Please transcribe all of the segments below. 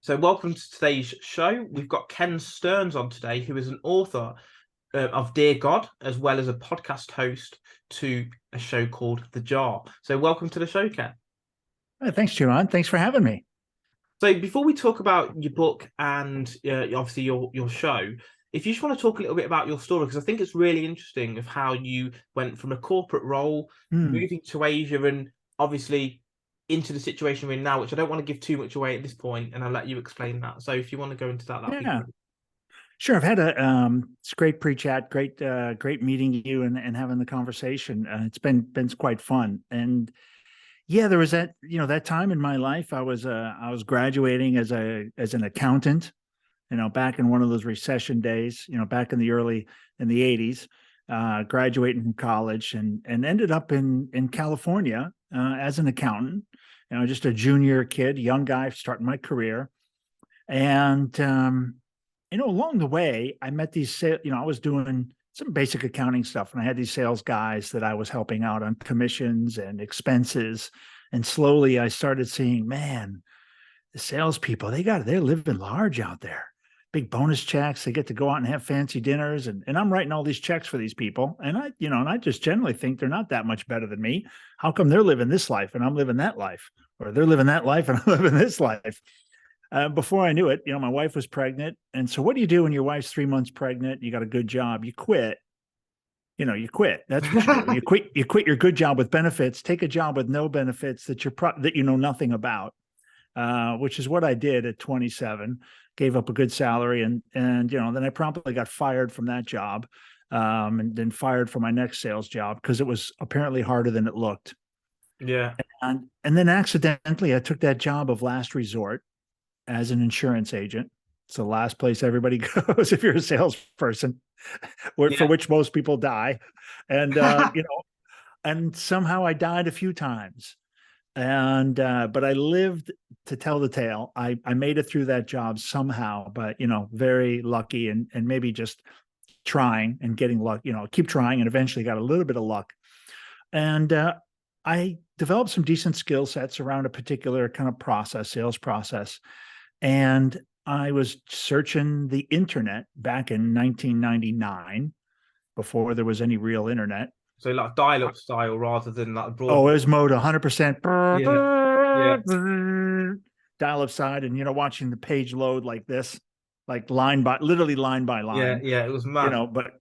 So, welcome to today's show. We've got Ken Stearns on today, who is an author of Dear God, as well as a podcast host to a show called The Jar. So, welcome to the show, Ken. Thanks, John. Thanks for having me. So, before we talk about your book and obviously your show, if you just want to talk a little bit about your story, because I think it's really interesting of how you went from a corporate role, moving to Asia, and obviously into the situation we're in now, which I don't want to give too much away at this point, and I'll let you explain that. So, if you want to go into that, that'd be Yeah, great. sure. I've had it's great pre-chat, great meeting you and having the conversation. It's been quite fun. And yeah, there was that time in my life. I was graduating as an accountant, back in one of those recession days, back in the 80s, graduating from college and ended up in California as an accountant, just a junior kid, young guy starting my career. And along the way, I met these, I was doing some basic accounting stuff, and I had these sales guys that I was helping out on commissions and expenses. And slowly I started seeing, man, the salespeople, they're living large out there. Big bonus checks. They get to go out and have fancy dinners. And I'm writing all these checks for these people. And I just generally think they're not that much better than me. How come they're living this life and I'm living that life? Or they're living that life and I'm living this life? Before I knew it, my wife was pregnant. And so what do you do when your wife's 3 months pregnant? You got a good job, you quit. You quit. That's what you do. You quit your good job with benefits, take a job with no benefits that you know nothing about, which is what I did at 27. Gave up a good salary, and then I promptly got fired from that job, and then fired for my next sales job because it was apparently harder than it looked. Yeah. And then accidentally, I took that job of last resort as an insurance agent. It's the last place everybody goes if you're a salesperson, for which most people die. And and somehow I died a few times. And but I lived to tell the tale. I made it through that job somehow, but very lucky and maybe just trying and getting luck. Keep trying, and eventually got a little bit of luck. And I developed some decent skill sets around a particular kind of sales process. And I was searching the internet back in 1999, before there was any real internet. So like dial-up style rather than like broad. Oh, it was mode 100%. Yeah. Yeah. Dial-up side, and watching the page load like this, like literally line by line. Yeah. Yeah. It was mad. But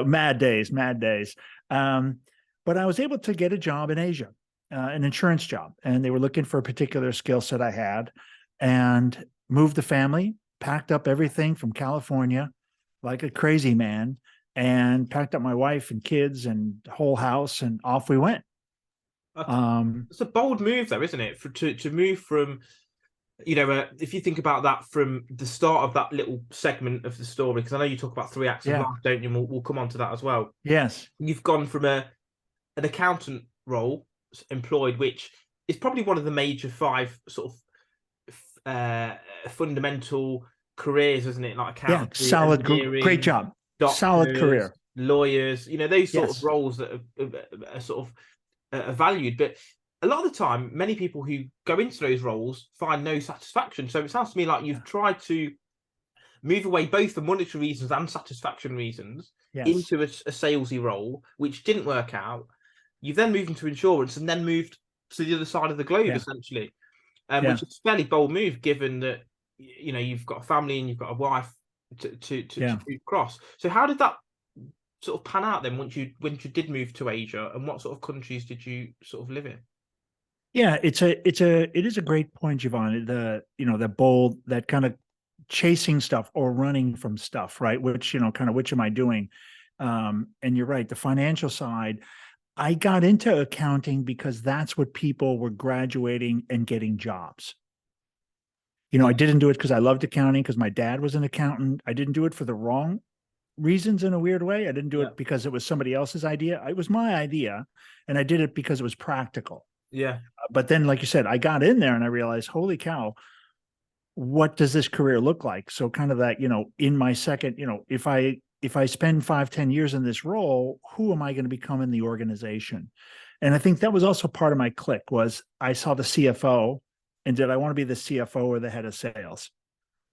mad days. But I was able to get a job in Asia, an insurance job, and they were looking for a particular skill set I had, and moved the family, packed up everything from California like a crazy man, and packed up my wife and kids and the whole house, and off we went. It's a bold move, though, isn't it? To move from, if you think about that from the start of that little segment of the story, because I know you talk about 3 acts of life, don't you? And we'll come on to that as well. Yes. You've gone from an accountant role, employed, which is probably one of the major 5 sort of fundamental careers, isn't it? Like accounting, solid, great job, doctors, solid career, lawyers. Those sort of roles that are sort of valued. But a lot of the time, many people who go into those roles find no satisfaction. So it sounds to me like you've tried to move away both for monetary reasons and satisfaction reasons into a salesy role, which didn't work out. You've then moved into insurance and then moved to the other side of the globe, essentially. Which is a fairly bold move, given that you've got a family and you've got a wife to cross. So how did that sort of pan out then once you did move to Asia, and what sort of countries did you sort of live in? Yeah, it is a great point, Giovanni. The bold, that kind of chasing stuff or running from stuff, right? Which kind of which am I doing? And you're right, the financial side. I got into accounting because that's what people were graduating and getting jobs. I didn't do it because I loved accounting, because my dad was an accountant. I didn't do it for the wrong reasons in a weird way. I didn't do it because it was somebody else's idea. It was my idea, and I did it because it was practical. Yeah. But then, like you said, I got in there and I realized, holy cow, what does this career look like? So kind of that, in my second, if I spend 5-10 years in this role, who am I going to become in the organization? And I think that was also part of my click. Was I saw the CFO and did I want to be the CFO or the head of sales?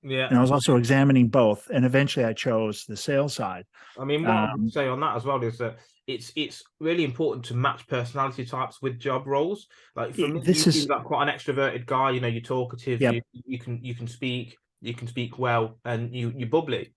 Yeah. And I was also examining both, and eventually I chose the sales side. I mean, what I would say on that as well is that it's really important to match personality types with job roles. Like for me, you This seem is, like quite an extroverted guy. You know, you're talkative. yep, You can speak well, and you're bubbly.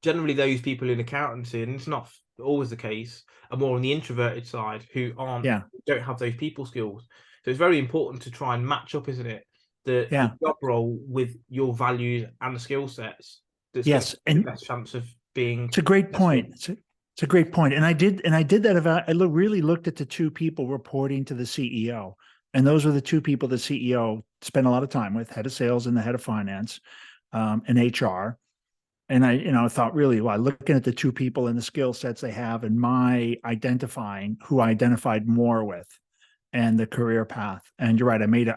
Generally, those people in accountancy, and it's not always the case, are more on the introverted side who yeah, don't have those people skills. So it's very important to try and match up, isn't it? The yeah, job role with your values and the skill sets. That's going to yes, give you and the best chance of being it's a great successful. point. It's a great point. And I did that about, really looked at the two people reporting to the CEO. And those were the two people the CEO spent a lot of time with, head of sales and the head of finance, and HR. And I thought really, well, looking at the two people and the skill sets they have and my identifying who I identified more with and the career path. And you're right. I made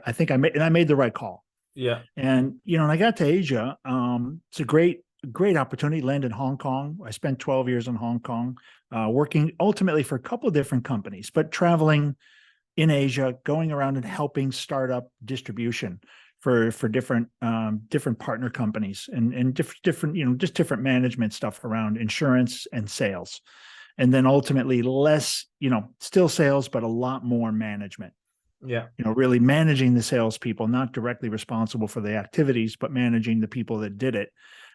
the right call. Yeah. And, and I got to Asia. It's a great opportunity, land in Hong Kong. I spent 12 years in Hong Kong, working ultimately for a couple of different companies, but traveling in Asia, going around and helping start up distribution for different partner companies and different, just different management stuff around insurance and sales. And then ultimately less, still sales, but a lot more management. Yeah. Really managing the salespeople, not directly responsible for the activities, but managing the people that did it,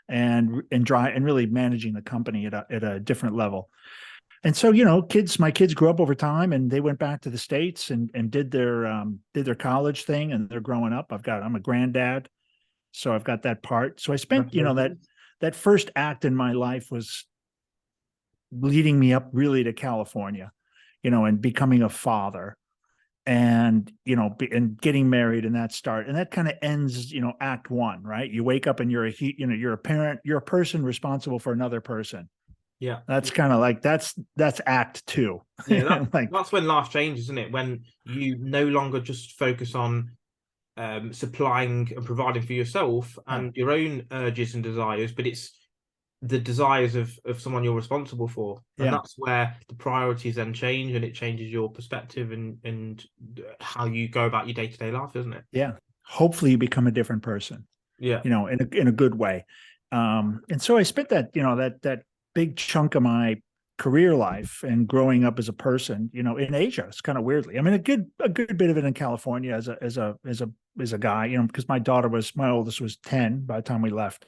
and really managing the company at a different level. And so, my kids grew up over time, and they went back to the States and did their college thing, and they're growing up. I'm a granddad, so I've got that part. So I spent, that first act in my life was leading me up really to California, and becoming a father, and and getting married, and that kind of ends act one, right? You wake up and you're a parent, you're a person responsible for another person. Yeah. That's kind of like that's act two. Yeah, Like, that's when life changes, isn't it? When you no longer just focus on supplying and providing for yourself yeah, and your own urges and desires, but it's the desires of someone you're responsible for. And yeah, that's where the priorities then change, and it changes your perspective and how you go about your day-to-day life, isn't it? yeah. Hopefully you become a different person, Yeah. in a good way. And so I spent that big chunk of my career life and growing up as a person, in Asia. It's kind of weirdly. I mean, a good bit of it in California as a guy, because my oldest was 10 by the time we left.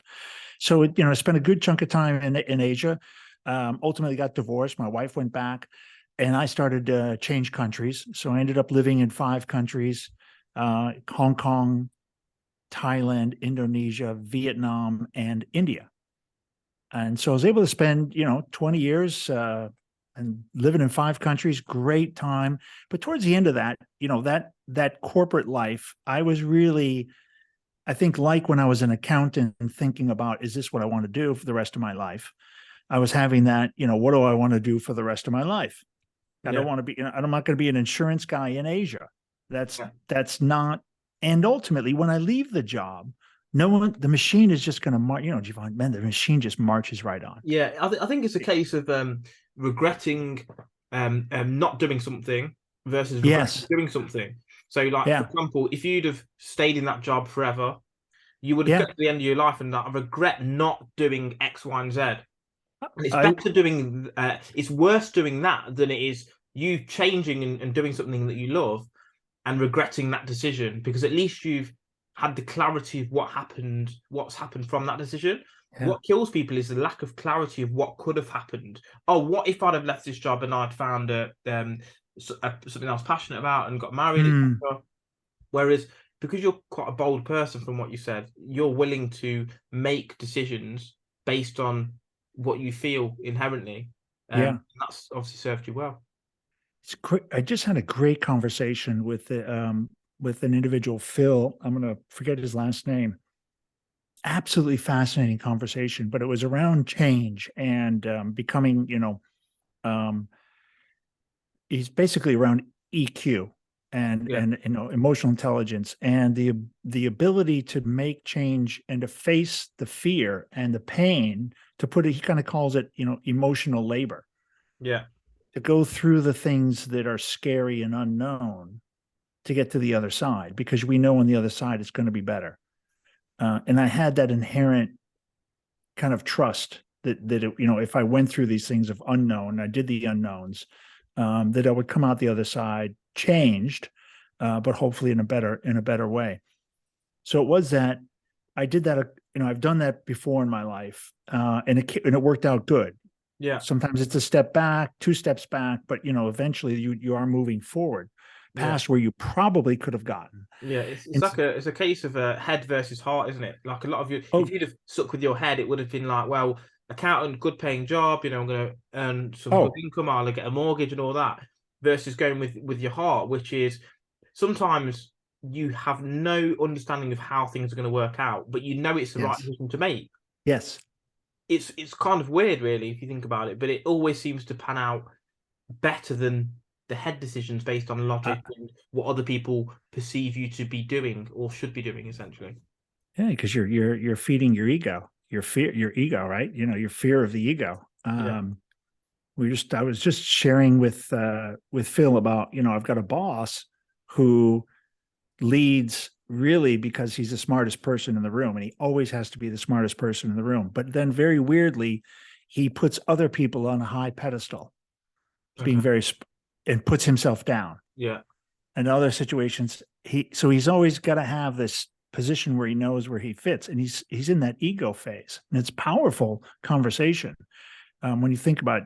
So I spent a good chunk of time in Asia. Ultimately got divorced. My wife went back, and I started to change countries. So I ended up living in 5 countries: Hong Kong, Thailand, Indonesia, Vietnam, and India. And so I was able to spend, 20 years and living in 5 countries, great time. But towards the end of that, that corporate life, I think, like when I was an accountant and thinking about, is this what I want to do for the rest of my life? I was having that, what do I want to do for the rest of my life? I don't want to be, I'm not going to be an insurance guy in Asia. That's not, and ultimately when I leave the job, the machine is just going to march, Javon, man, the machine just marches right on. Yeah, I think it's a case of regretting not doing something versus regretting Yes. doing something. So, like for Yeah. example, if you'd have stayed in that job forever, you would have Yeah. got to the end of your life and I regret not doing X, Y, and Z. And it's I, better doing. It's worse doing that than it is you changing and doing something that you love and regretting that decision, because at least you've had the clarity of what's happened from that decision. yeah. What kills people is the lack of clarity of what could have happened. Oh, what if I'd have left this job and I'd found something I was passionate about and got married, Mm, etc. Whereas because you're quite a bold person from what you said, you're willing to make decisions based on what you feel inherently. yeah. That's obviously served you well. It's great. I just had a great conversation with an individual, Phil. I'm going to forget his last name. Absolutely fascinating conversation, but it was around change and becoming, um, he's basically around EQ and Yeah, emotional intelligence and the ability to make change and to face the fear and the pain, to put it, he kind of calls it, emotional labor, yeah, to go through the things that are scary and unknown to get to the other side, because we know on the other side it's going to be better. And I had that inherent kind of trust that it, if I went through these things of unknown, I did the unknowns, that I would come out the other side changed, but hopefully in a better way. So it was that I did that. I've done that before in my life, and it worked out good. Yeah. Sometimes it's a step back, 2 steps back, but eventually you are moving forward past where you probably could have gotten. Yeah, it's like it's a case of a head versus heart, isn't it? Like a lot of you, if you'd have stuck with your head, it would have been like, well, accountant, good paying job, I'm going to earn some good income, I'll get a mortgage and all that, versus going with your heart, which is sometimes you have no understanding of how things are going to work out, but it's the right decision to make. Yes. It's kind of weird, really, if you think about it, but it always seems to pan out better than the head decisions based on logic and what other people perceive you to be doing or should be doing, essentially. Yeah, because you're feeding your ego, your ego, right? Your fear of the ego. I was just sharing with Phil about, I've got a boss who leads really because he's the smartest person in the room, and he always has to be the smartest person in the room. But then very weirdly, he puts other people on a high pedestal, being very and puts himself down. Yeah. And other situations, he's always got to have this position where he knows where he fits, and he's in that ego phase, and it's powerful conversation. When you think about,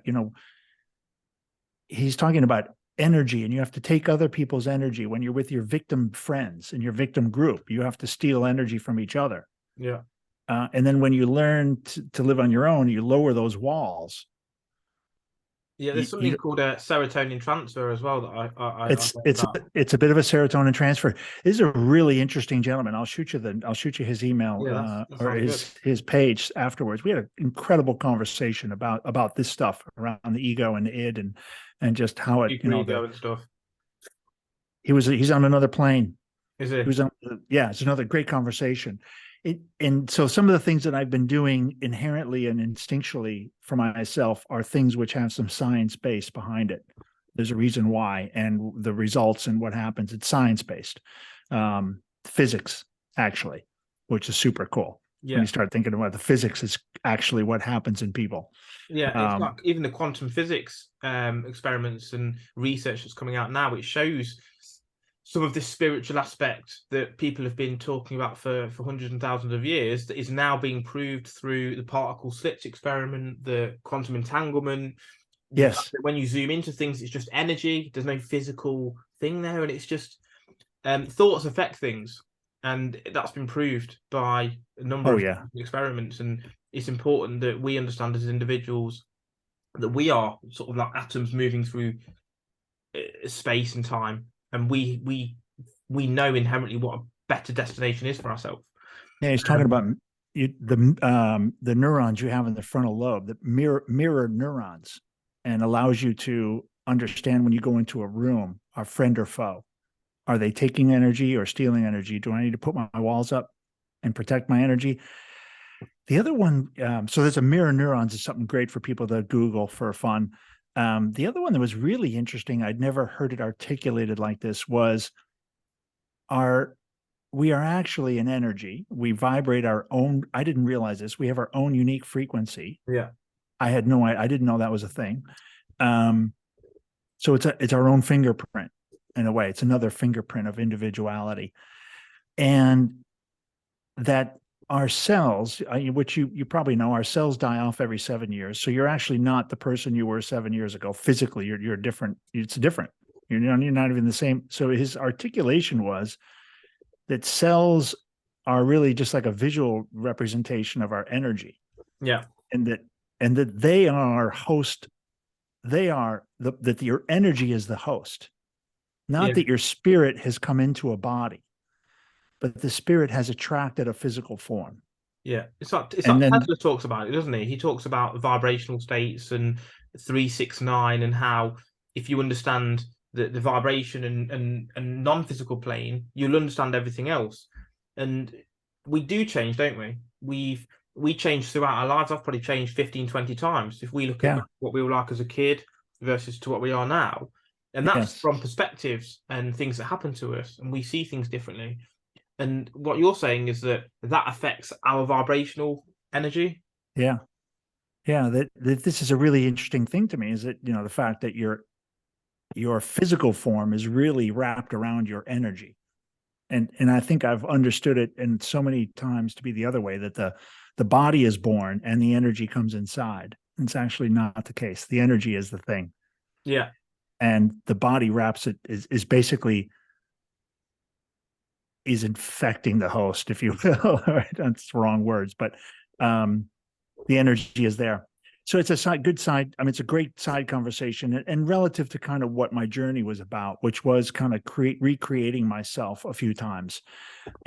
he's talking about energy, and you have to take other people's energy. When you're with your victim friends and your victim group, you have to steal energy from each other. Yeah. And then when you learn to live on your own, you lower those walls. Yeah, there's something called a serotonin transfer as well that it's a bit of a serotonin transfer. This is a really interesting gentleman. I'll shoot you his email or his page afterwards. We had an incredible conversation about this stuff around the ego and the id and just how it ego and stuff. He's on another plane. Is he? It's another great conversation. And so some of the things that I've been doing inherently and instinctually for myself are things which have some science base behind it. There's a reason why, and the results and what happens. It's science based, physics actually, which is super cool. Yeah. When you start thinking about the physics, is actually what happens in people. Yeah, it's like even the quantum physics experiments and research that's coming out now, it shows some of this spiritual aspect that people have been talking about for hundreds and thousands of years that is now being proved through the particle slits experiment, the quantum entanglement. Yes. When you zoom into things, it's just energy. There's no physical thing there. And it's just thoughts affect things. And that's been proved by a number of experiments. And it's important that we understand as individuals that we are sort of like atoms moving through space and time. And we know inherently what a better destination is for ourselves. Yeah, he's talking about the neurons you have in the frontal lobe that mirror neurons, and allows you to understand when you go into a room, are friend or foe. Are they taking energy or stealing energy? Do I need to put my walls up and protect my energy? The other one, so there's a mirror neurons is something great for people to Google for fun. The other one that was really interesting, I'd never heard it articulated like this, was we are actually an energy. We vibrate our own. I didn't realize this. We have our own unique frequency. Yeah. I didn't know that was a thing. So it's our own fingerprint in a way. It's another fingerprint of individuality. And that our cells, which you probably know, our cells die off every 7 years. So you're actually not the person you were 7 years ago. Physically, you're different. It's different. You're not even the same. So his articulation was that cells are really just like a visual representation of our energy. Yeah. And that they are host. They are that your energy is the host, not that your spirit has come into a body, but the spirit has attracted a physical form. Yeah, it's like Tesla talks about it, doesn't he? He talks about vibrational states and 369 and how if you understand the vibration and non-physical plane, you'll understand everything else. And we do change, don't we? We change throughout our lives. I've probably changed 15, 20 times. If we look at what we were like as a kid versus to what we are now, And that's Yes. from perspectives and things that happen to us, and we see things differently. And what you're saying is that affects our vibrational energy. Yeah. Yeah. That this is a really interesting thing to me, is that, the fact that your physical form is really wrapped around your energy. And I think I've understood it in so many times to be the other way, that the body is born and the energy comes inside. It's actually not the case. The energy is the thing. Yeah. And the body wraps it, is basically is infecting the host, if you will. Right? That's wrong words, but the energy is there. So it's a good side. I mean, it's a great side conversation, and relative to kind of what my journey was about, which was kind of recreating myself a few times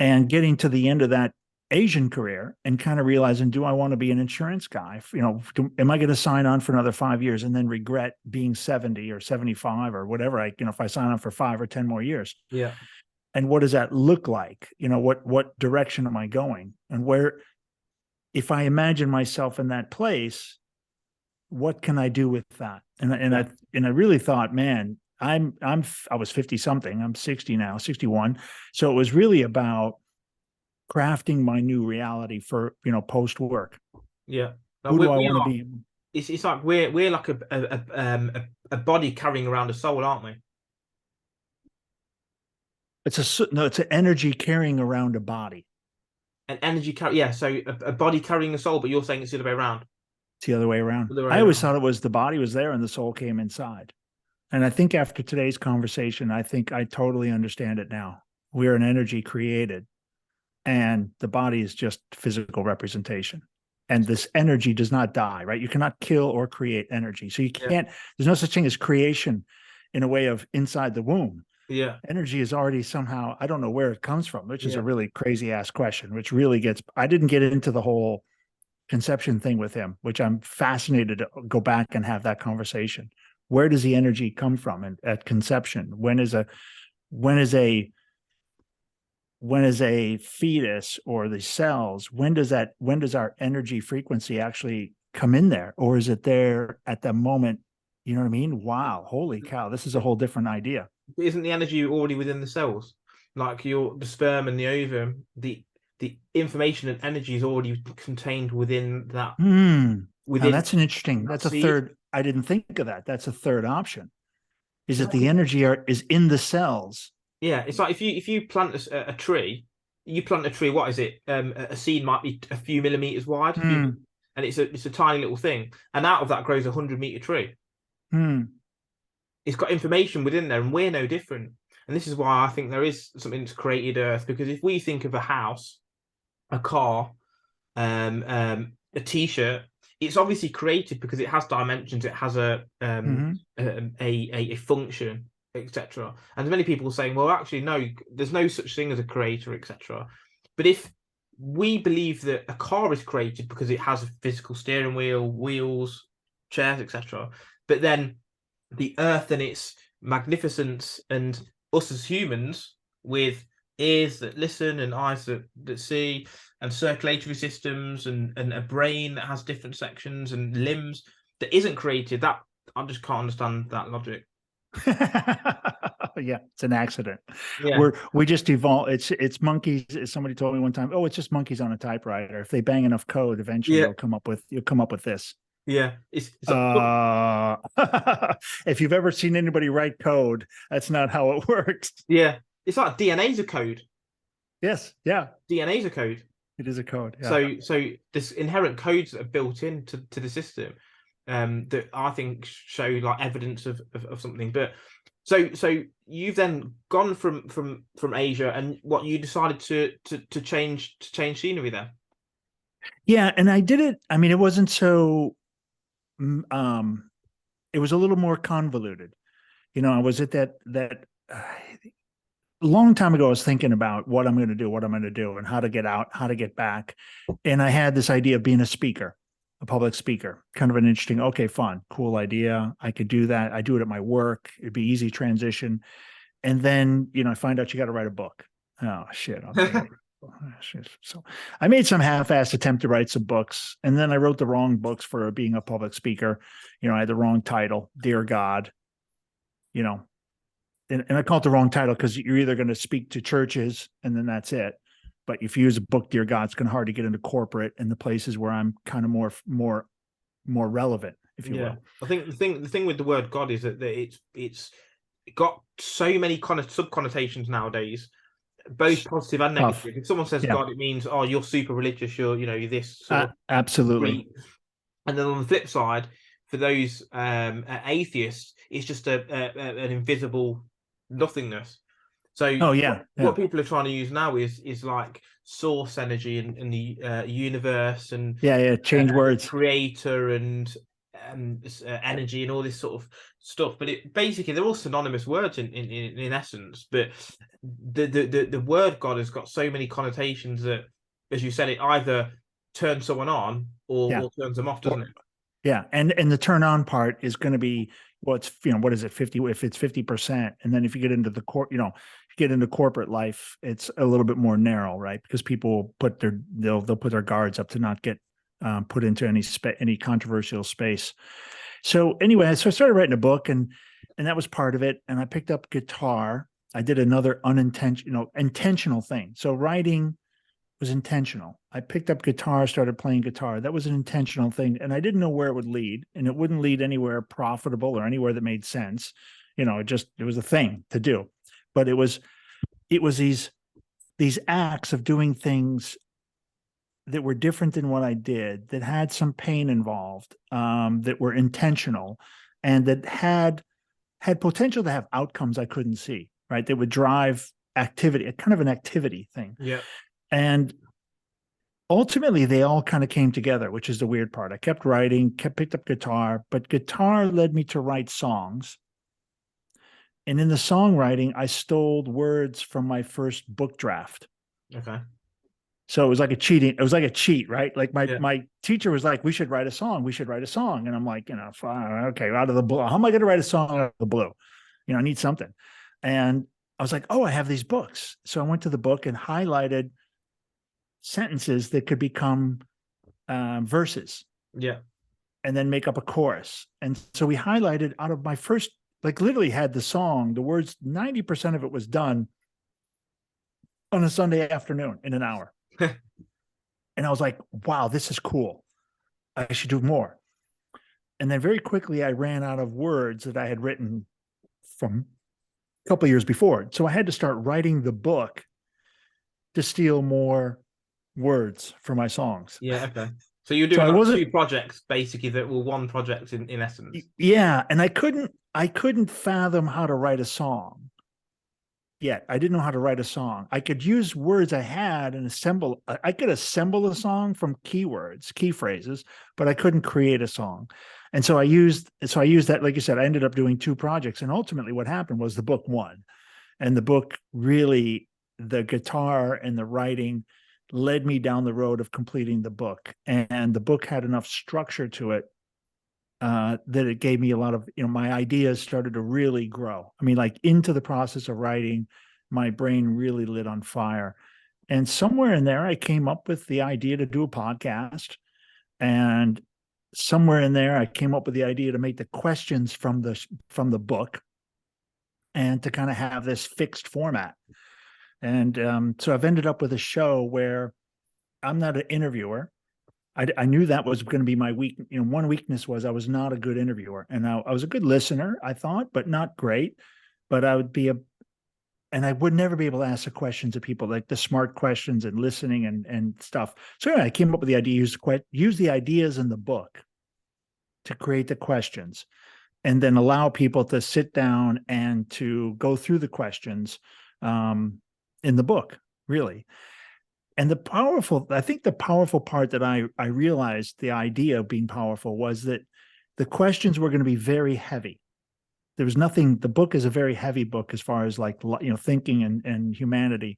and getting to the end of that Asian career and kind of realizing, do I want to be an insurance guy? Am I going to sign on for another 5 years and then regret being 70 or 75 or whatever? If I sign on for 5 or 10 more years. Yeah. And what does that look like? What direction am I going? And where, if I imagine myself in that place, what can I do with that? I really thought, man, I was 50 something. I'm 60 now, 61. So it was really about crafting my new reality for, post work. Yeah. Who do I want to be? It's like we're like a body carrying around a soul, aren't we? It's an energy carrying around a body. An energy carry, yeah. So a body carrying a soul, but you're saying it's the other way around. It's the other way around. I always thought it was the body was there and the soul came inside. And I think after today's conversation, I think I totally understand it now. We're an energy created, and the body is just physical representation. And this energy does not die, right? You cannot kill or create energy. So you can't, there's no such thing as creation in a way of inside the womb. Yeah. Energy is already somehow, I don't know where it comes from, which is a really crazy ass question, which really I didn't get into the whole conception thing with him, which I'm fascinated to go back and have that conversation. Where does the energy come from at conception? When is a fetus or the cells, when does our energy frequency actually come in there? Or is it there at the moment? You know what I mean? Wow. Holy cow. This is a whole different idea. Isn't the energy already within the cells? Like the sperm and the ovum, the information and energy is already contained within that. Now that's an interesting, that's a third. I didn't think of that. That's a third option. Is that the energy is in the cells? Yeah, it's like if you plant a tree, what is it? A seed might be a few millimeters wide, and it's a tiny little thing, and out of that grows 100-meter tree. It's got information within there, and we're no different. And this is why I think there is something that's created Earth, because if we think of a house, a car, a T-shirt, it's obviously created because it has dimensions, it has a function, etc. And many people saying, well, actually, no, there's no such thing as a creator, etc. But if we believe that a car is created because it has a physical steering wheel, wheels, chairs, etc., but then the Earth and its magnificence, and us as humans with ears that listen and eyes that see, and circulatory systems, and a brain that has different sections and limbs that isn't created, that I just can't understand that logic. Yeah, it's an accident. Yeah. We just evolve. It's monkeys. Somebody told me one time, oh, it's just monkeys on a typewriter. If they bang enough code, eventually you'll come up with this. Yeah. If you've ever seen anybody write code, that's not how it works. Yeah. It's like DNA's a code. Yes. Yeah. DNA's a code. It is a code. Yeah. So this inherent codes that are built into the system, that I think show like evidence of something. But so you've then gone from Asia, and what you decided to change scenery there. Yeah, and I did it. I mean, it wasn't so. It was a little more convoluted. I was at that a long time ago. I was thinking about what I'm going to do, and how to get out, how to get back. And I had this idea of being a public speaker, kind of an interesting, okay, fun, cool idea. I could do that. I do it at my work. It'd be easy transition. And then, I find out you got to write a book. Oh shit. Okay. So I made some half-assed attempt to write some books, and then I wrote the wrong books for being a public speaker. I had the wrong title, Dear God, and I call it the wrong title because you're either going to speak to churches and then that's it. But if you use a book, dear God, it's going to hard to get into corporate and the places where I'm kind of more relevant, if you will. I think the thing with the word God is that it's got so many kind of sub connotations nowadays, both positive and negative. Tough. If someone says God, it means, oh, you're super religious, you're this sort of absolutely. And then on the flip side, for those atheists, it's just an invisible nothingness. So what people are trying to use now is like source energy and the universe and change words, creator and energy and all this sort of stuff. But it basically they're all synonymous words in essence. But the word God has got so many connotations that, as you said, it either turns someone on or turns them off, doesn't it? Yeah, and the turn on part is going to be what is it, 50? If it's 50%, and then if you get into the get into corporate life, it's a little bit more narrow, right? Because people they'll put their guards up to not get put into any controversial space. So anyway, so I started writing a book, and that was part of it. And I picked up guitar. I did another intentional thing. So writing was intentional. I picked up guitar, started playing guitar. That was an intentional thing. And I didn't know where it would lead. And it wouldn't lead anywhere profitable or anywhere that made sense. It was a thing to do. But it was these acts of doing things that were different than what I did, that had some pain involved, that were intentional, and that had potential to have outcomes I couldn't see, right? That would drive activity, kind of an activity thing. Yeah. And ultimately, they all kind of came together, which is the weird part. I kept writing, picked up guitar, but guitar led me to write songs. And in the songwriting, I stole words from my first book draft. Okay. So it was like a cheat, right? Like my teacher was like, we should write a song. And I'm like, okay, out of the blue. How am I going to write a song out of the blue? I need something. And I was like, oh, I have these books. So I went to the book and highlighted sentences that could become verses. Yeah. And then make up a chorus. And so we highlighted out of my first, literally had the song, the words, 90% of it was done on a Sunday afternoon in an hour. And I was like, wow, this is cool. I should do more. And then very quickly, I ran out of words that I had written from a couple of years before. So I had to start writing the book to steal more words for my songs. Yeah, okay. So you're doing two projects, basically, that were one project in essence. Yeah, and I couldn't fathom how to write a song yet. I didn't know how to write a song. I could use words I had and I could assemble a song from keywords, key phrases, but I couldn't create a song. And so I used that, like you said, I ended up doing two projects. And ultimately what happened was the book won. And the book really, the guitar and the writing led me down the road of completing the book. And the book had enough structure to it that it gave me a lot of, my ideas started to really grow. I mean, like into the process of writing, my brain really lit on fire. And somewhere in there, I came up with the idea to do a podcast. And somewhere in there, I came up with the idea to make the questions from the book and to kind of have this fixed format. And so I've ended up with a show where I'm not an interviewer. I knew that was going to be my weak. One weakness was I was not a good interviewer, and I was a good listener, I thought, but not great. But I would and I would never be able to ask the questions of people, like the smart questions and listening and stuff. So anyway, I came up with the idea: use the ideas in the book to create the questions, and then allow people to sit down and to go through the questions in the book, really. And I think the powerful part that I realized, the idea of being powerful, was that the questions were going to be very heavy. There was nothing, the book is a very heavy book as far as thinking and humanity.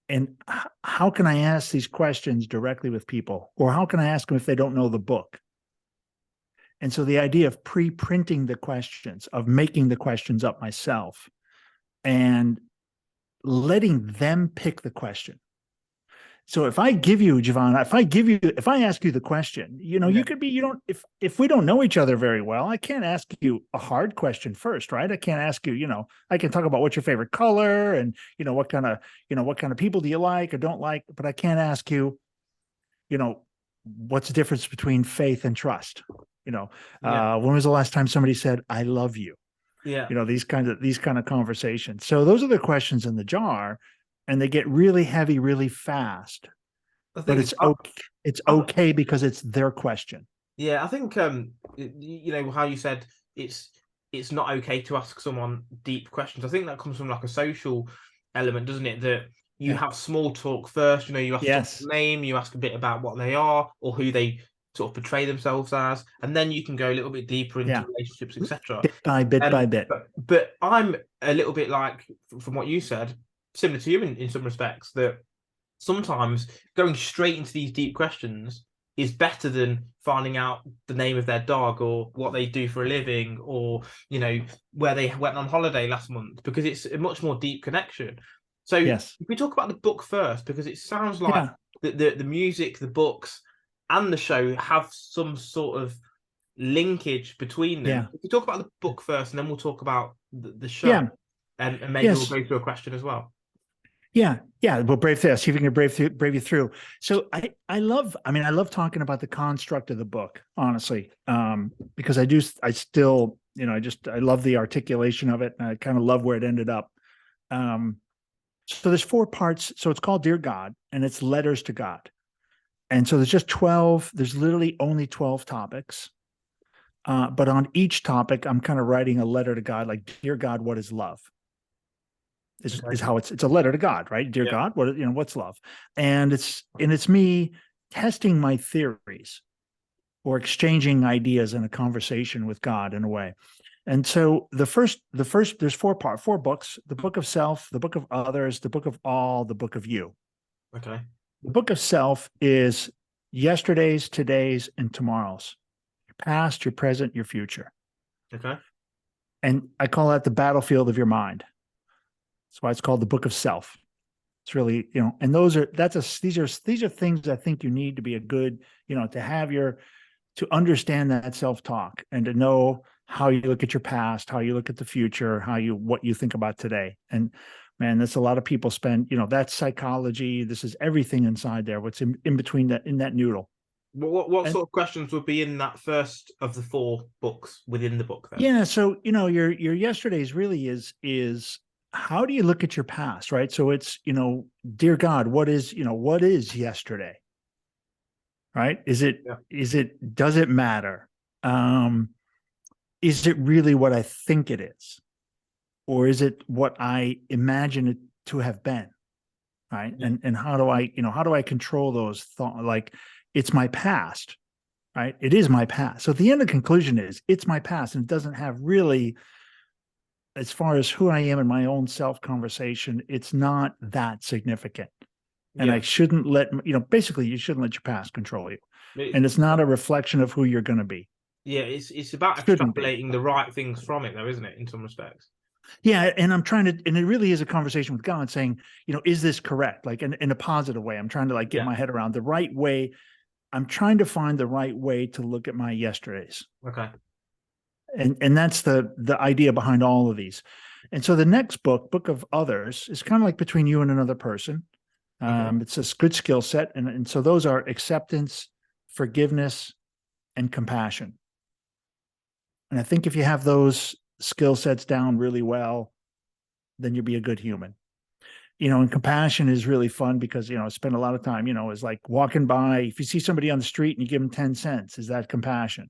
And how can I ask these questions directly with people? Or how can I ask them if they don't know the book? And so the idea of pre-printing the questions, of making the questions up myself and letting them pick the question. So if I give you, Javon, if I ask you the question, you could be, if we don't know each other very well, I can't ask you a hard question first, right? I can't ask you, I can talk about what's your favorite color and, what kind of people do you like or don't like, but I can't ask you, what's the difference between faith and trust? When was the last time somebody said, I love you? Yeah. These kind of conversations. So those are the questions in the jar, and they get really heavy really fast. But it's okay. It's okay because it's their question. Yeah, I think how you said it's not okay to ask someone deep questions. I think that comes from like a social element, doesn't it? That you have small talk first. You ask someone's name, you ask a bit about what they are or who they sort of portray themselves as, and then you can go a little bit deeper into relationships, etc. Bit by bit. But I'm a little bit like, from what you said, similar to you in some respects, that sometimes going straight into these deep questions is better than finding out the name of their dog or what they do for a living or, where they went on holiday last month, because it's a much more deep connection. So if we talk about the book first, because it sounds like the music, the books, and the show have some sort of linkage between them. If we talk about the book first, and then we'll talk about the show, and maybe we'll go through a question as well. Yeah. We'll brave through. See if we can brave you through. So I love talking about the construct of the book, honestly, because I still, I love the articulation of it, and I kind of love where it ended up. So there's 4 parts. So it's called Dear God, and it's letters to God. And so there's just 12. There's literally only 12 topics. But on each topic, I'm kind of writing a letter to God, like, Dear God, what is love? Is how it's a letter to God, right? Dear God, what's love? And it's me testing my theories or exchanging ideas in a conversation with God in a way. And so the first there's 4 books: the book of self, the book of others, the book of all, the book of you. Okay. The book of self is yesterday's, today's, and tomorrow's. Your past, your present, your future. Okay. And I call that the battlefield of your mind. That's why it's called the book of self. It's really, and these are things I think you need to be a good, to understand that self-talk and to know how you look at your past, how you look at the future, what you think about today. And man, that's a lot of people spend, that's psychology. This is everything inside there. What's in between that, in that noodle. What sort of questions would be in that first of the 4 books within the book then? Yeah. So, your yesterday's really is how do you look at your past, right? So it's, dear God, what is yesterday? Right? Does it matter? Is it really what I think it is? Or is it what I imagine it to have been? Right. Yeah. And how do I control those thoughts? Like, it's my past, right? It is my past. So at the end, the conclusion is it's my past, and it doesn't have really, as far as who I am in my own self conversation, it's not that significant. And I shouldn't basically you shouldn't let your past control you. And it's not a reflection of who you're going to be. Yeah. It's about extrapolating the right things from it though, isn't it? In some respects. Yeah. And and it really is a conversation with God saying, is this correct? Like in a positive way. I'm trying to get my head around the right way. I'm trying to find the right way to look at my yesterdays. Okay. And that's the idea behind all of these. And so the next book of others, is kind of like between you and another person. It's a good skill set. And so those are acceptance, forgiveness, and compassion. And I think if you have those skill sets down really well, then you'll be a good human. And compassion is really fun because, I spend a lot of time, is like walking by. If you see somebody on the street and you give them 10 cents, is that compassion?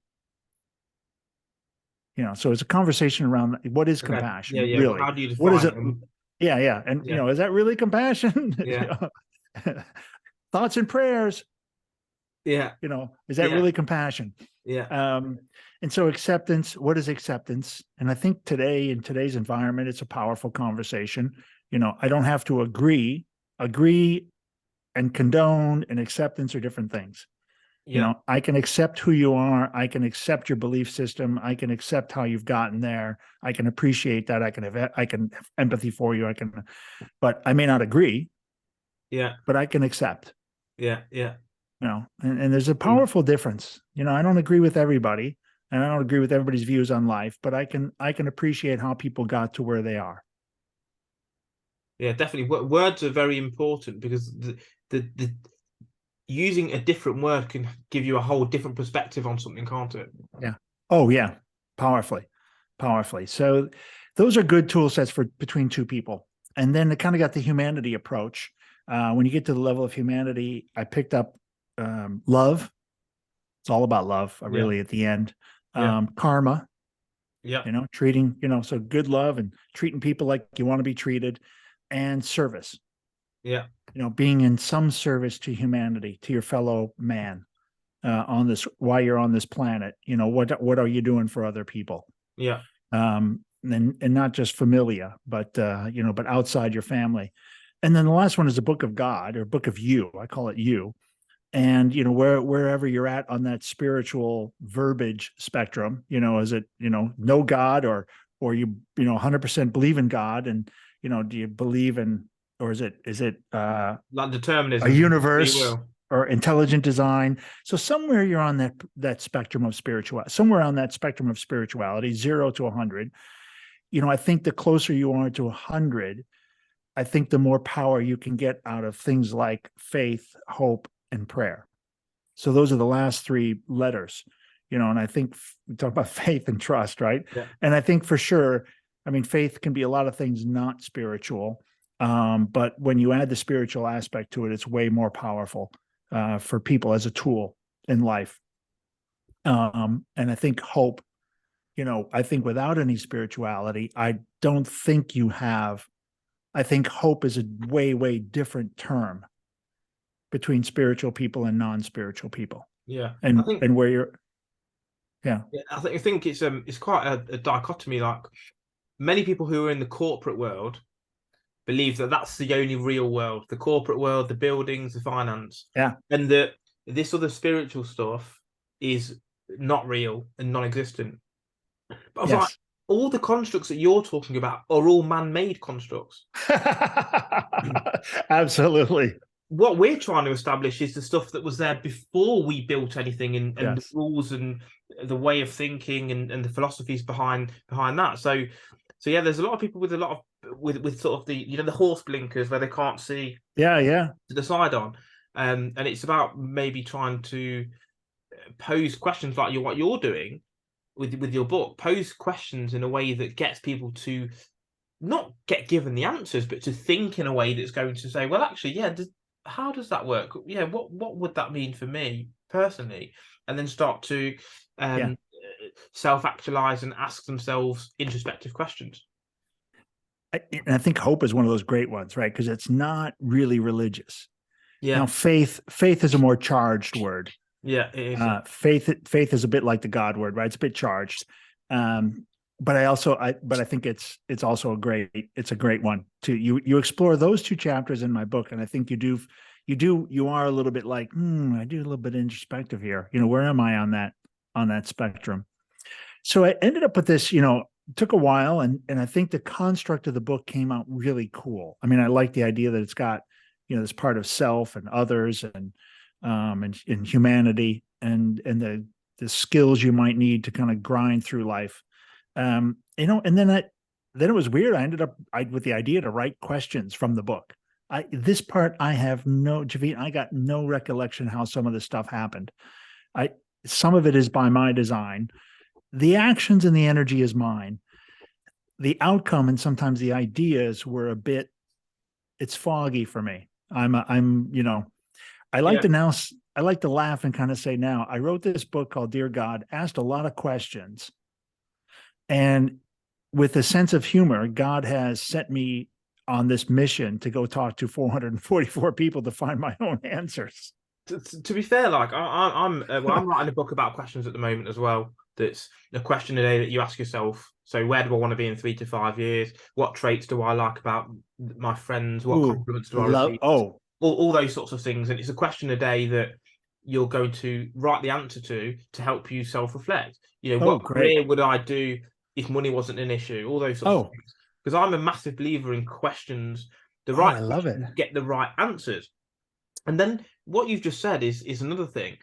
So it's a conversation around what is compassion? Yeah. Really? How do you define what is it? it? Yeah. And, is that really compassion? Yeah. Thoughts and prayers. Yeah. Is that really compassion? Yeah. And so acceptance, what is acceptance? And I think in today's environment, it's a powerful conversation. I don't have to agree and condone and acceptance are different things. Yeah. I can accept who you are. I can accept your belief system. I can accept how you've gotten there. I can appreciate that. I can have empathy for you. But I may not agree. Yeah. But I can accept. Yeah. Yeah. And there's a powerful difference. I don't agree with everybody, and I don't agree with everybody's views on life, but I can appreciate how people got to where they are. Yeah, definitely. Words are very important because the using a different word can give you a whole different perspective on something, can't it? Yeah. Oh yeah. Powerfully. Powerfully. So those are good tool sets for between two people. And then it kind of got the humanity approach. When you get to the level of humanity, I picked up love. It's all about love, Yeah. really, at the end. Yeah. Karma, Yeah. treating, so good love and treating people like you want to be treated, and service, Yeah. being in some service to humanity, to your fellow man, on this, while you're on this planet. What are you doing for other people? Yeah. And not just familia, but but outside your family. And then the last one is the book of God, or book of you. I call it you. And wherever you're at on that spiritual verbiage spectrum, is it no God, or you 100% believe in God, and do you believe in, or is it Like a determinism, free universe will. or intelligent design? So somewhere you're on that spectrum of spirituality, somewhere on that spectrum of spirituality, 0 to 100. I think the closer you are to 100, I think the more power you can get out of things like faith, hope, and prayer. So those are the last three letters, and I think we talk about faith and trust, right? Yeah. And I think for sure, I mean, faith can be a lot of things not spiritual. But when you add the spiritual aspect to it, it's way more powerful for people as a tool in life. And I think hope, I think without any spirituality, I don't think you have, I think hope is a way, way different term between spiritual people and non-spiritual people. Yeah. I And think and where you're, yeah. Yeah, I think it's quite a dichotomy. Like many people who are in the corporate world believe that that's the only real world, the corporate world, the buildings, the finance, Yeah. and that this other spiritual stuff is not real and non-existent. But I was like, Yes. all the constructs that you're talking about are all man-made constructs. Absolutely. What we're trying to establish is the stuff that was there before we built anything, and the Yes. rules and the way of thinking and the philosophies behind that. So yeah, there's a lot of people with a lot of with sort of the the horse blinkers where they can't see Yeah. Yeah. to decide on. And it's about maybe trying to pose questions like what you're doing with your book, pose questions in a way that gets people to not get given the answers, but to think in a way that's going to say, well, actually, yeah, how does that work? Yeah, what would that mean for me personally? And then start to Yeah. self-actualize and ask themselves introspective questions. And I think hope is one of those great ones, right? Because it's not really religious. Yeah. Now, faith is a more charged word. Yeah, it is. Yeah. Faith is a bit like the God word, right? It's a bit charged. But I think it's also it's a great one to you explore those two chapters in my book. And I think you are a little bit like, I do a little bit introspective here. Where am I on that spectrum? So I ended up with this, took a while, and I think the construct of the book came out really cool. I mean, I like the idea that it's got, this part of self and others, and humanity, and the skills you might need to kind of grind through life. And then it was weird. I ended up with the idea to write questions from the book. This part I have Javine, I got no recollection how some of this stuff happened. Some of it is by my design. The actions and the energy is mine. The outcome and sometimes the ideas were it's foggy for me. I like to laugh and kind of say, now, I wrote this book called Dear God, asked a lot of questions. And with a sense of humor, God has sent me on this mission to go talk to 444 people to find my own answers. To be fair, like I'm writing a book about questions at the moment as well. That's a question a day that you ask yourself. So where do I want to be in 3 to 5 years? What traits do I like about my friends? What compliments do I receive? All those sorts of things. And it's a question a day that you're going to write the answer to help you self-reflect. What career would I do if money wasn't an issue? All those sorts of things. Because I'm a massive believer in questions. The right I love it. Get the right answers. And then what you've just said is another thing,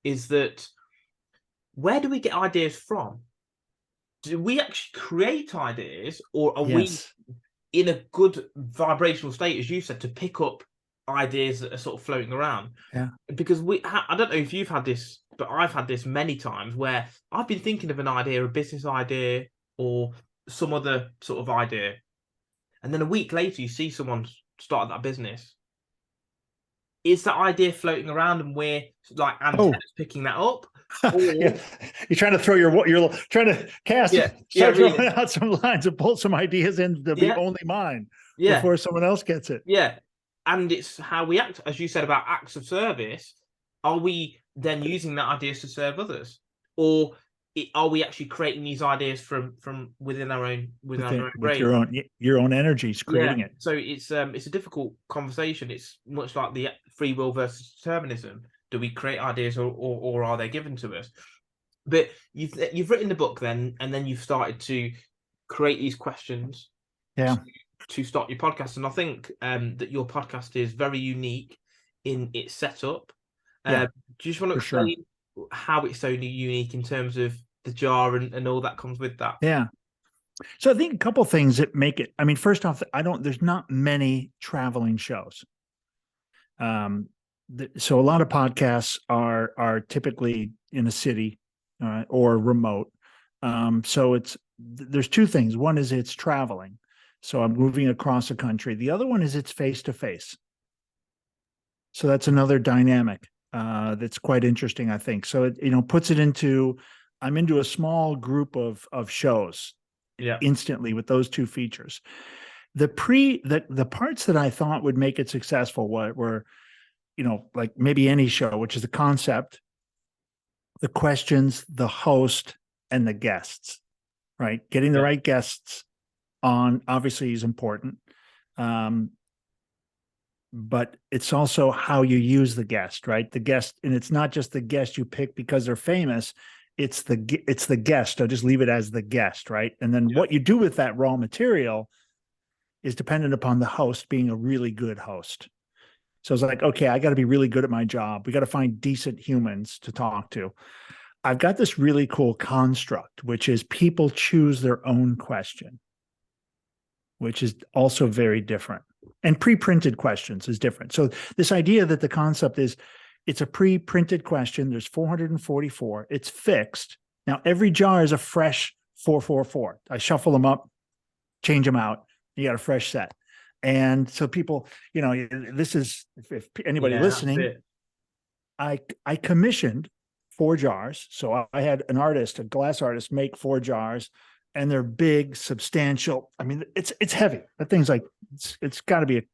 is that where do we get ideas from? Do we actually create ideas, or are we Yes. in a good vibrational state, as you said, to pick up ideas that are sort of floating around? Yeah. Because I don't know if you've had this, but I've had this many times where I've been thinking of an idea, a business idea, or some other sort of idea, and then a week later you see someone started that business. Is that idea floating around and we're like antennas picking that up? Yeah. Or You're trying to throw you're trying to cast, start throwing out some lines and pull some ideas in to be only mine before someone else gets it. Yeah. And it's how we act, as you said about acts of service. Are we then using that ideas to serve others? Or are we actually creating these ideas from within our own with brain? your own energies creating it. So it's a difficult conversation. It's much like the free will versus determinism. Do we create ideas, or are they given to us? But you've written the book then, and then you've started to create these questions to start your podcast. And I think that your podcast is very unique in its setup. Do you just want to explain how it's so unique in terms of the jar and all that comes with that? Yeah. So I think a couple of things that make it, I mean, first off, there's not many traveling shows. So a lot of podcasts are typically in a city or remote. So there's two things. One is it's traveling. So I'm moving across a country. The other one is it's face-to-face. So that's another dynamic that's quite interesting, I think. So it puts it into, I'm into a small group of shows instantly with those two features. The parts that I thought would make it successful were like maybe any show, which is the concept, the questions, the host, and the guests, right? Getting the right guests on obviously is important. But it's also how you use the guest, right? The guest, and it's not just the guest you pick because they're famous. It's the guest. I'll just leave it as the guest, right? And then what you do with that raw material is dependent upon the host being a really good host. So it's like, okay, I got to be really good at my job. We got to find decent humans to talk to. I've got this really cool construct, which is people choose their own question, which is also very different. And pre-printed questions is different. So this idea that the concept is it's a pre-printed question. There's 444. It's fixed. Now, every jar is a fresh 444. I shuffle them up, change them out. You got a fresh set. And so people, this is, if anybody listening, I commissioned 4 jars. So I had an artist, a glass artist, make 4 jars, and they're big, substantial. I mean, it's heavy. That thing's like, it's got to be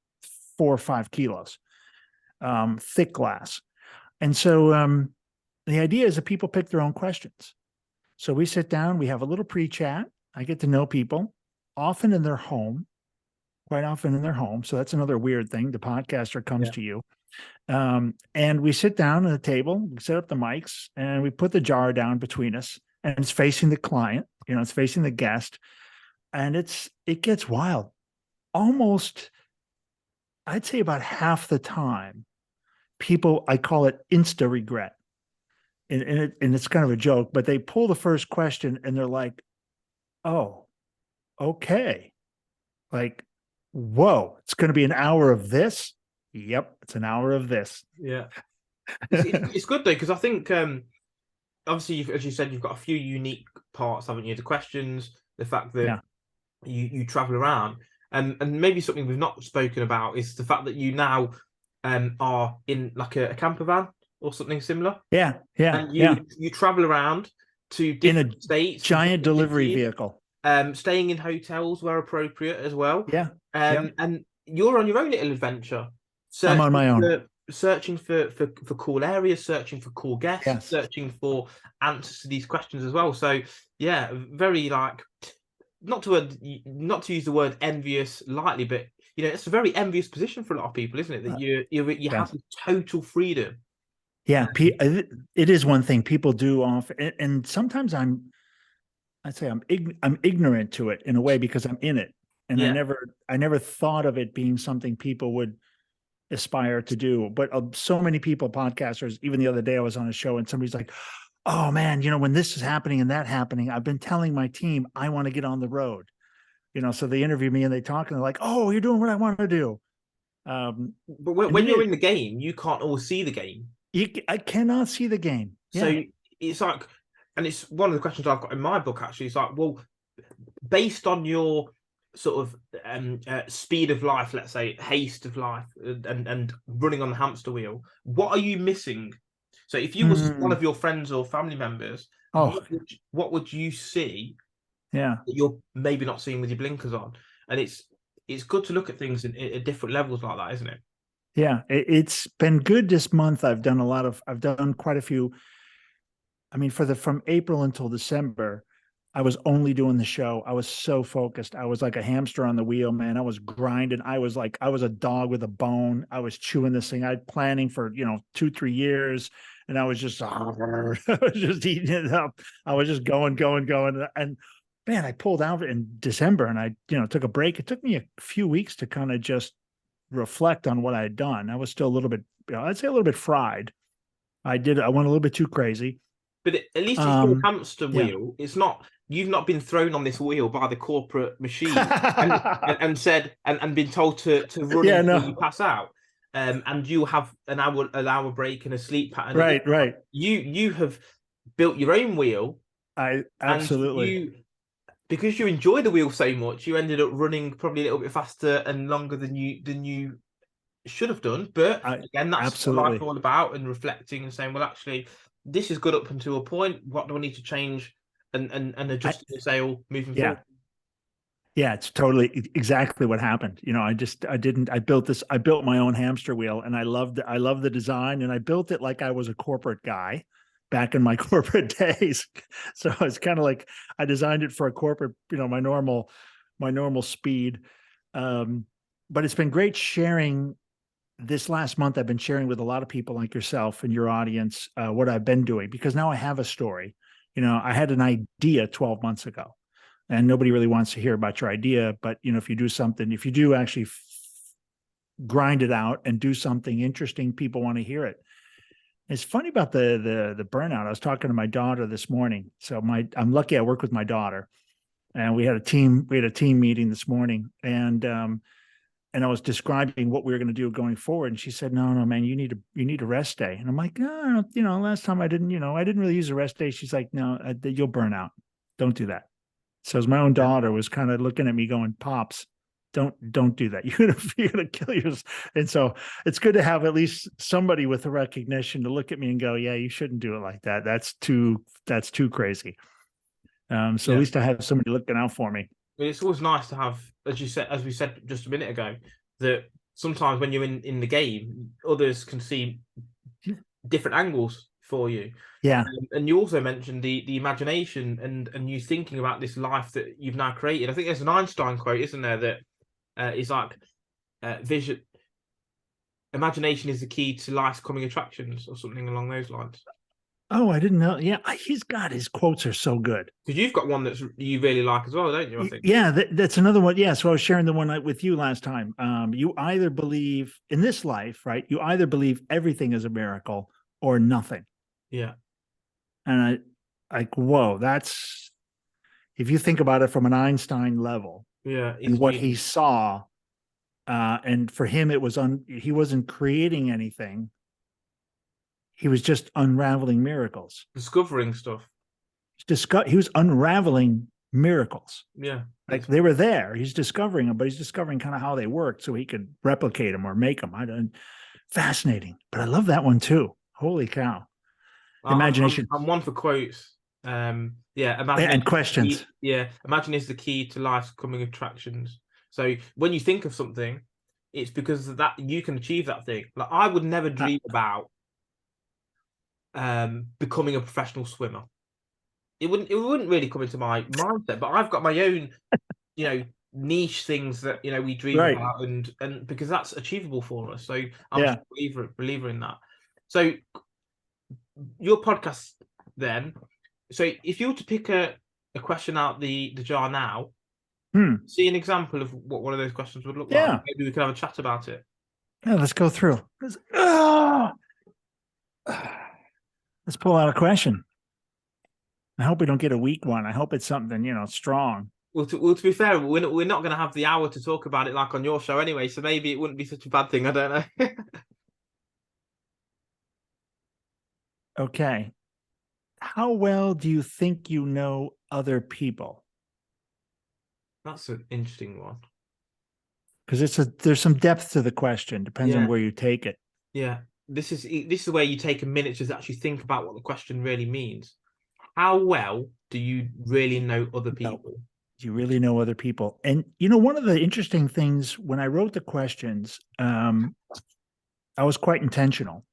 4 or 5 kilos, thick glass. And so the idea is that people pick their own questions. So we sit down, we have a little pre-chat. I get to know people, often in their home, quite often in their home. So that's another weird thing. The podcaster comes to you. And we sit down at a table, we set up the mics, and we put the jar down between us, and it's facing the client, it's facing the guest. And it gets wild. Almost, I'd say about half the time, people, I call it insta regret. And it's kind of a joke, but they pull the first question and they're like, oh, okay. Like, whoa, it's going to be an hour of this. Yep, it's an hour of this. Yeah. It's good though, because I think obviously, as you said, you've got a few unique parts, haven't you? The questions, the fact that you travel around, and maybe something we've not spoken about is the fact that you now are in like a camper van or something similar. And you travel around to different states, giant delivery vehicle. Staying in hotels where appropriate as well. And you're on your own little adventure. I'm on my own. Searching for cool areas, searching for cool guests, searching for answers to these questions as well. So yeah, very like not to use the word envious lightly, but it's a very envious position for a lot of people, isn't it? That you have total freedom. Yeah, it is one thing people do often, and sometimes I'm ignorant to it in a way because I'm in it, and I never thought of it being something people would aspire to do. But so many people, podcasters, even the other day I was on a show and somebody's like, oh man, when this is happening and that happening, I've been telling my team I want to get on the road. So they interview me and they talk and they're like, oh, you're doing what I want to do. But when you're in the game, you can't always see the game. I cannot see the game. So it's like, and it's one of the questions I've got in my book, actually. It's like, well, based on your sort of speed of life, let's say haste of life, and running on the hamster wheel, what are you missing? So if you was one of your friends or family members, what would you see that you're maybe not seeing with your blinkers on? And it's good to look at things at different levels like that, isn't it? Yeah, it's been good this month. I've done quite a few. I mean, from April until December, I was only doing the show. I was so focused. I was like a hamster on the wheel, man. I was grinding. I was a dog with a bone. I was chewing this thing. I planning for, 2-3 years. And I was just, I was just eating it up. I was just going. And man, I pulled out in December and I, took a break. It took me a few weeks to kind of just reflect on what I had done. I was still a little bit, I'd say a little bit fried. I went a little bit too crazy. But at least it's your hamster wheel. It's not, you've not been thrown on this wheel by the corporate machine and said, and been told to run until you pass out. And you have an hour break and a sleep pattern. Right. You have built your own wheel. Absolutely. Because you enjoy the wheel so much, you ended up running probably a little bit faster and longer than you should have done. But again, that's what life's all about, and reflecting and saying, well, actually, this is good up until a point. What do I need to change and adjust the sail moving forward? Yeah, it's totally exactly what happened. I built my own hamster wheel, and I loved the design, and I built it like I was a corporate guy back in my corporate days. So it's kind of like I designed it for a corporate, my normal speed. But it's been great sharing. This last month, I've been sharing with a lot of people like yourself and your audience what I've been doing, because now I have a story. I had an idea 12 months ago, and nobody really wants to hear about your idea. But, if you do something, if you do actually grind it out and do something interesting, people want to hear it. It's funny about the burnout. I was talking to my daughter this morning. So I'm lucky I work with my daughter, and we had a team meeting this morning, and I was describing what we were going to do going forward. And she said, no, man, you need a rest day. And I'm like, oh, last time I didn't really use a rest day. She's like, no, you'll burn out. Don't do that. So as my own daughter was kind of looking at me going, Pops, don't do that. You're gonna kill yourself. And so it's good to have at least somebody with a recognition to look at me and go, yeah, you shouldn't do it like that. That's too crazy. At least I have somebody looking out for me. It's always nice to have, as we said just a minute ago, that sometimes when you're in the game, others can see different angles for you. Yeah. And you also mentioned the imagination and you thinking about this life that you've now created. I think there's an Einstein quote, isn't there, that is like vision. Imagination is the key to life's coming attractions, or something along those lines. Oh, I didn't know. Yeah, his quotes are so good. Because you've got one that you really like as well, don't you? I think. Yeah, that's another one. Yeah, so I was sharing the one with you last time. You either believe in this life, right? You either believe everything is a miracle or nothing. Yeah. And whoa, that's, if you think about it from an Einstein level, and what he saw, and for him, it was he wasn't creating anything. He was just unraveling miracles. Discovering stuff. He was unraveling miracles. Yeah. Like they were there. He's discovering them, but he's discovering kind of how they work so he could replicate them or make them. Fascinating. But I love that one too. Holy cow. Imagination. I'm one for quotes. Imagine and questions. Imagine is the key to life's coming attractions. So when you think of something, it's because of that you can achieve that thing. Like I would never dream about becoming a professional swimmer. It wouldn't really come into my mindset, but I've got my own, niche things that we dream about, and because that's achievable for us. So I'm a believer in that. So your podcast then. So if you were to pick a question out the jar now, see an example of what one of those questions would look like. Maybe we can have a chat about it. Yeah, let's go through. Let's pull out a question. I hope we don't get a weak one. I hope it's something, strong. Well, to be fair, we're not going to have the hour to talk about it like on your show anyway, so maybe it wouldn't be such a bad thing. I don't know. Okay. How well do you think you know other people? That's an interesting one. Because there's some depth to the question. Depends on where you take it. Yeah. This is where you take a minute to actually think about what the question really means. How well do you really know other people? Do you really know other people? And one of the interesting things when I wrote the questions, I was quite intentional.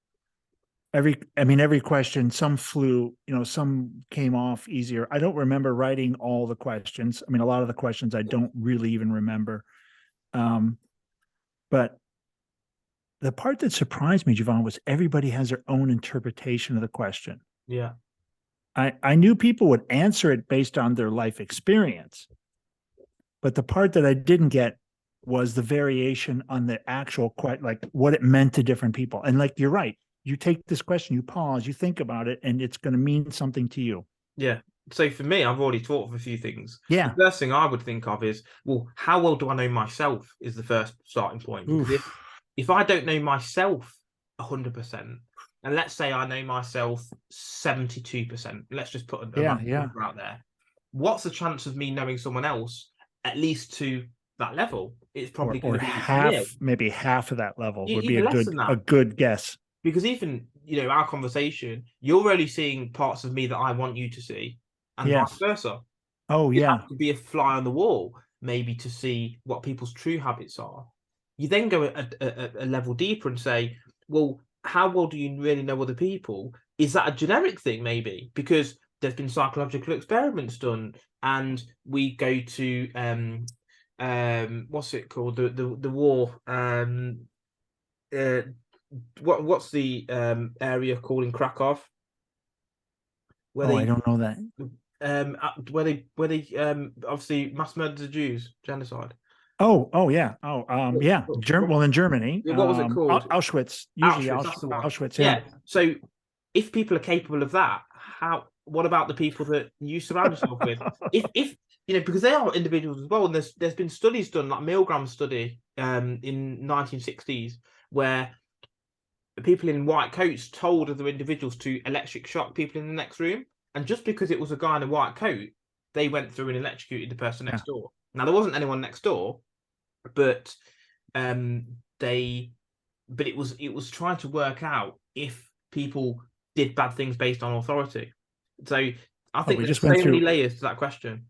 Every question, some flew, some came off easier. I don't remember writing all the questions. A lot of the questions I don't really even remember. But the part that surprised me, Javon, was everybody has their own interpretation of the question. Yeah. I knew people would answer it based on their life experience. But the part that I didn't get was the variation on the actual, like what it meant to different people. And like, you're right. You take this question, you pause, you think about it, and it's going to mean something to you. Yeah. So for me, I've already thought of a few things. Yeah. The first thing I would think of is, well, how well do I know myself is the first starting point. Because if I don't know myself 100%, and let's say I know myself 72%, let's just put a number out there. What's the chance of me knowing someone else at least to that level? It's probably going to be half, maybe half of that level would be a good guess. Because even, our conversation, you're only seeing parts of me that I want you to see, and vice versa. Oh, you have to be a fly on the wall, maybe, to see what people's true habits are. You then go a level deeper and say, well, how well do you really know other people? Is that a generic thing, maybe? Because there's been psychological experiments done, and we go to what's it called? The war. What's the area called in Krakow? I don't know that. Where they obviously mass murdered the Jews, genocide. Oh yeah. Yeah. Well, in Germany. What was it called? Auschwitz. Usually Auschwitz. Yeah. So if people are capable of that, what about the people that you surround yourself with? If because they are individuals as well, and there's been studies done, like Milgram study in 1960s, where people in white coats told other individuals to electric shock people in the next room, and just because it was a guy in a white coat, they went through and electrocuted the person next door. Now there wasn't anyone next door, but it was trying to work out if people did bad things based on authority. So I think there's so many layers to that question.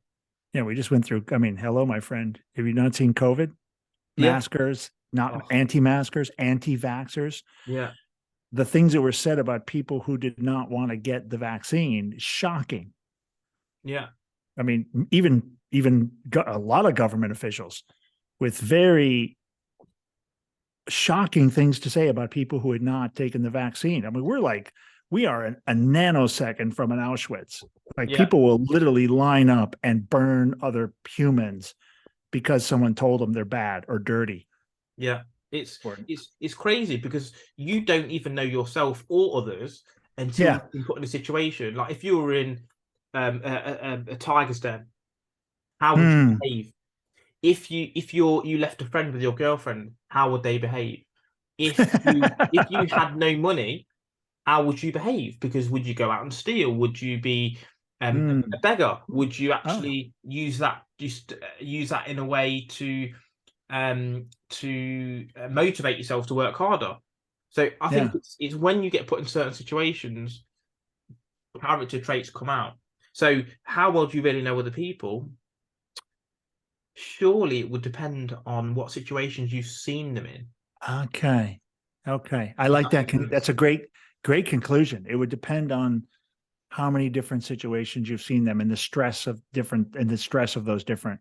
Yeah, we just went through. Hello, my friend. Have you not seen COVID? Maskers, anti-maskers, anti-vaxxers. Yeah. The things that were said about people who did not want to get the vaccine, shocking. Yeah. Even a lot of government officials with very shocking things to say about people who had not taken the vaccine. We are a nanosecond from an Auschwitz. People will literally line up and burn other humans because someone told them they're bad or dirty. Yeah, it's crazy because you don't even know yourself or others until you've been put in a situation. Like if you were in a tiger's den, how would you behave? If you left a friend with your girlfriend, how would they behave? If you had no money, how would you behave? Because would you go out and steal? Would you be a beggar? Would you actually use that in a way to motivate yourself to work harder? So I think it's when you get put in certain situations, character traits come out. So how well do you really know other people? Surely it would depend on what situations you've seen them in. Okay. I like that. That's a great conclusion. It would depend on how many different situations you've seen them and the stress of those different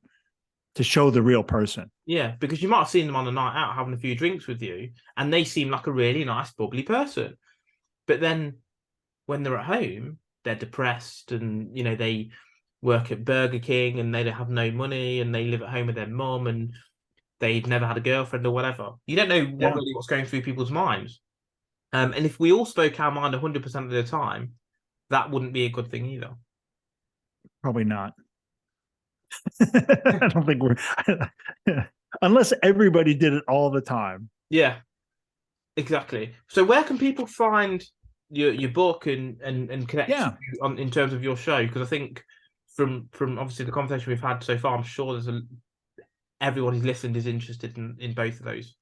to show the real person. Yeah, because you might have seen them on a night out having a few drinks with you and they seem like a really nice, bubbly person. But then when they're at home, they're depressed and, they work at Burger King and they have no money and they live at home with their mum and they've never had a girlfriend or whatever. You don't know Yeah, what's going through people's minds. And if we all spoke our mind 100% of the time, that wouldn't be a good thing either. probably not. I don't think we're unless everybody did it all the time. Yeah, exactly. So where can people find your book and connect to Yeah. you on in terms of your show? Because I think from obviously the conversation we've had so far, I'm sure everyone who's listened is interested in both of those.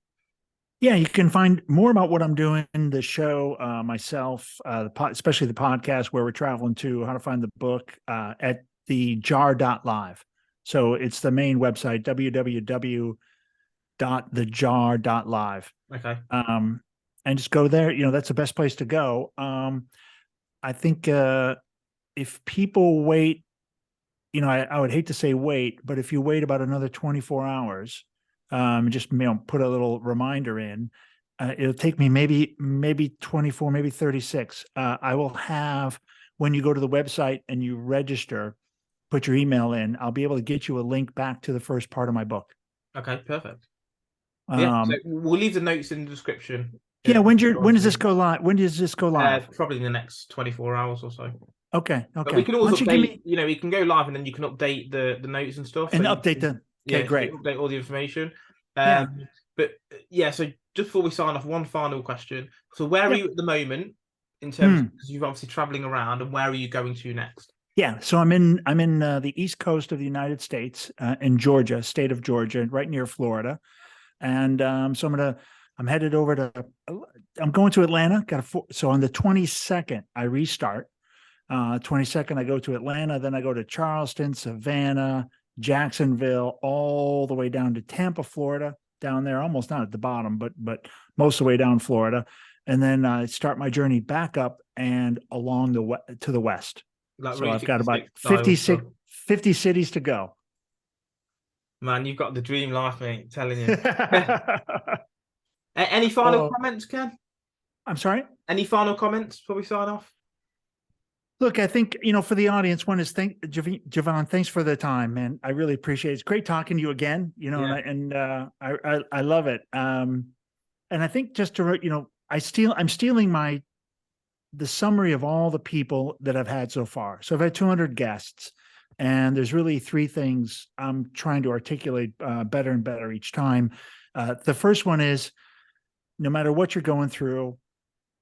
Yeah, you can find more about what I'm doing in the show, myself, especially the podcast where we're traveling to, how to find the book at the jar.live. So it's the main website, www.thejar.live. Okay. And just go there. That's the best place to go. I think if people wait, I would hate to say wait, but if you wait about another 24 hours, just put a little reminder in. It'll take me maybe 24, maybe 36. I will have, when you go to the website and you register, put your email in, I'll be able to get you a link back to the first part of my book. Okay, perfect. Yeah, so we'll leave the notes in the description. Yeah, when does this go live? When does this go live? Probably in the next 24 hours or so. Okay. But we can always update, we can go live and then you can update the notes and stuff. And update the, okay, great. Update all the information. Yeah. But yeah, so just before we sign off, one final question. So where are you at the moment in terms of, because you're obviously traveling around, and where are you going to next? Yeah, so I'm in the East Coast of the United States, in Georgia, state of Georgia, right near Florida. And so I'm headed over to, I'm going to Atlanta. So on the 22nd, I restart. 22nd, I go to Atlanta. Then I go to Charleston, Savannah, Jacksonville, all the way down to Tampa, Florida, down there, almost not at the bottom, but most of the way down Florida. And then I start my journey back up and along to the west. Like so I've got about 50 cities to go. Man, you've got the dream life, mate. I'm telling you. Any final comments, Ken? I'm sorry? Any final comments before we sign off? Look, I think, for the audience, one is Javon, thanks for the time, man. I really appreciate it. It's great talking to you again, yeah. I love it. And I think just to, I'm stealing the summary of all the people that I've had so far. So I've had 200 guests, and there's really three things I'm trying to articulate better and better each time. The first one is, no matter what you're going through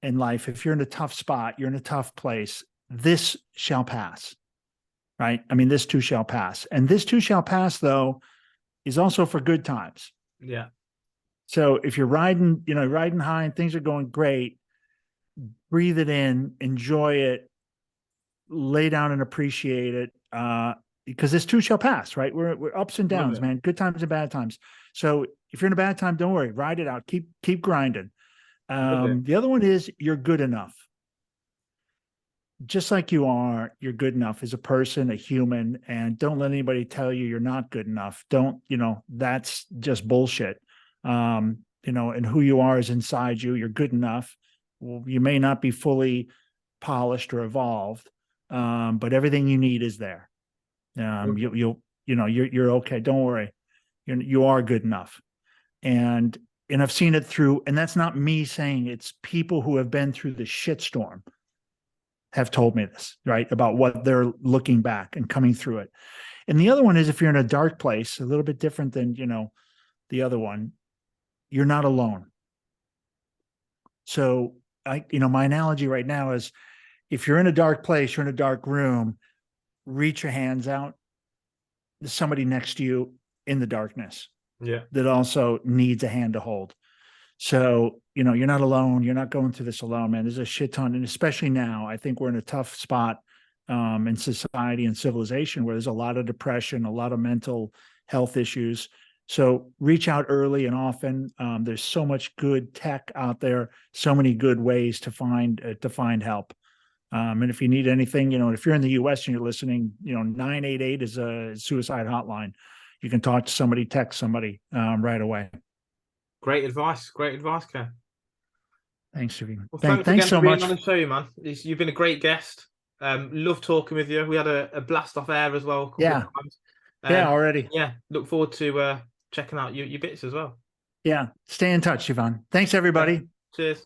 in life, if you're in a tough spot, you're in a tough place, this shall pass, right? I mean, this too shall pass. And this too shall pass, though, is also for good times. Yeah. So if you're riding high and things are going great, breathe it in, enjoy it, lay down and appreciate it, because this too shall pass, right? We're ups and downs, man, good times and bad times. So if you're in a bad time, don't worry, ride it out, keep grinding. The other one is, you're good enough. Just like you're good enough as a person, a human, and don't let anybody tell you you're not good enough. Don't, that's just bullshit. And who you are is inside you. You're good enough. Well, you may not be fully polished or evolved, but everything you need is there. You're okay. Don't worry. You are good enough. And I've seen it through, and that's not me saying, it's people who have been through the shitstorm have told me this, right? About what they're looking back and coming through it. And the other one is, if you're in a dark place, a little bit different than, the other one, you're not alone. So my analogy right now is, if you're in a dark place, you're in a dark room, reach your hands out. There's somebody next to you in the darkness. Yeah. That also needs a hand to hold. So, you're not alone. You're not going through this alone, man. There's a shit ton. And especially now, I think we're in a tough spot in society and civilization, where there's a lot of depression, a lot of mental health issues. So reach out early and often. There's so much good tech out there, so many good ways to find help. And if you need anything, if you're in the US and you're listening, 988 is a suicide hotline. You can talk to somebody, text somebody right away. Great advice, Ken. Thanks, Javine. Well, thanks so much on the show, man. You've been a great guest. Love talking with you. We had a blast off air as well. Yeah. Of times. Yeah, already. Yeah, look forward to checking out your bits as well. Yeah. Stay in touch, Yvonne. Thanks, everybody. Cheers.